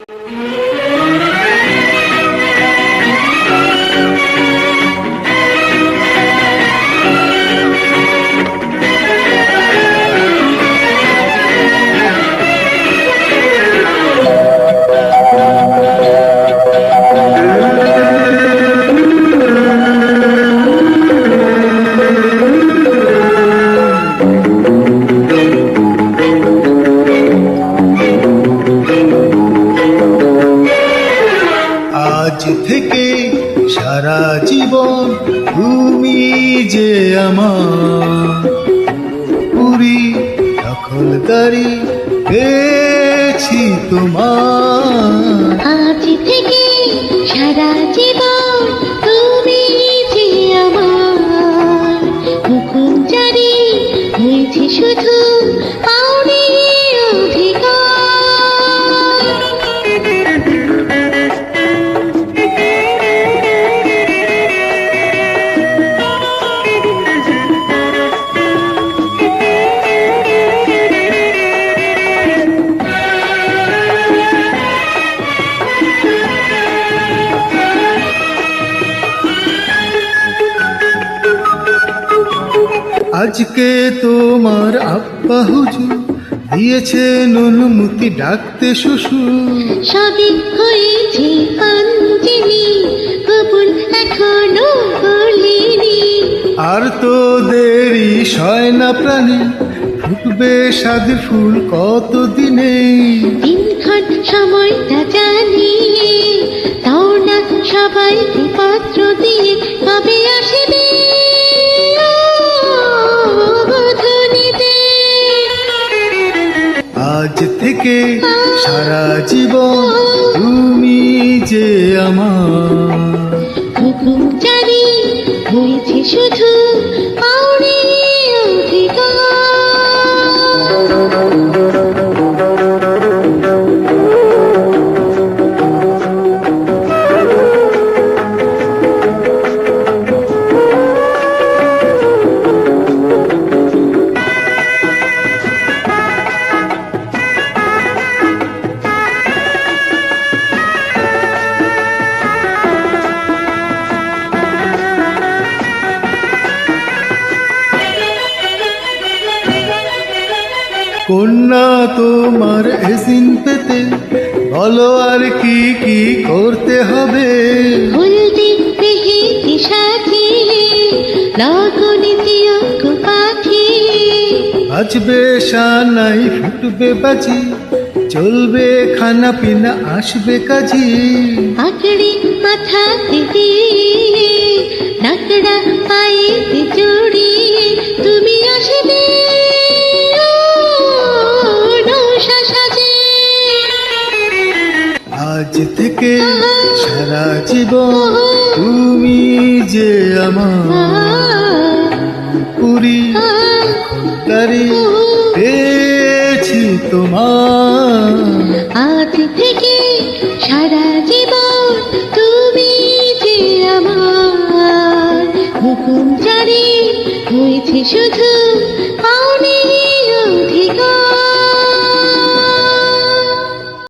আজ থেকে সারা জীবন তুমি যে আমার পুরি দখলদারি পেয়েছি তোমার। আজ থেকে সারা জীবন তুমি যে আমার হুকুম জারি হয়েছে শুধু পাওনি অধিকার। আজকে তোমার আব্বা হুজুর দিয়েছেন অনুমতি ডাকতে শ্বশুর। সবই হয়েছে পঞ্জিনি কবুল এখনো বলিনি। আর তো দেরি সয় না প্রাণে ফুটবে সাদের ফুল কতদিনে। দিনক্ষণ সময়টা জানিয়ে তাও না সবাইকে পত্র দিয়ে কবে আসবে আজ থেকে সারা জীবন তুমি যে আমার হুকুম জারি হয়েছে শুধু পাওনি অধিকার। কন্যা তোমার এসিন পেতে বলো আর কি কি করতে হবে। হলদি মেহেদি সাজিয়ে লগনে তিলক পাঠিয়ে বাজবে সানাই ফুটবে বাজি চলবে খানা পিনা আসবে কাজী। পাকড়ি মাথাতে দিয়ে নাকড়া পায়েতে জড়িয়ে তুমি আসবে আজ থেকে সারা জীবন তুমি যে আমার পুরি দখলদারি পেয়েছি তোমার। আজ থেকে সারা জীবন তুমি যে আমার হুকুম জারি হয়েছে শুধু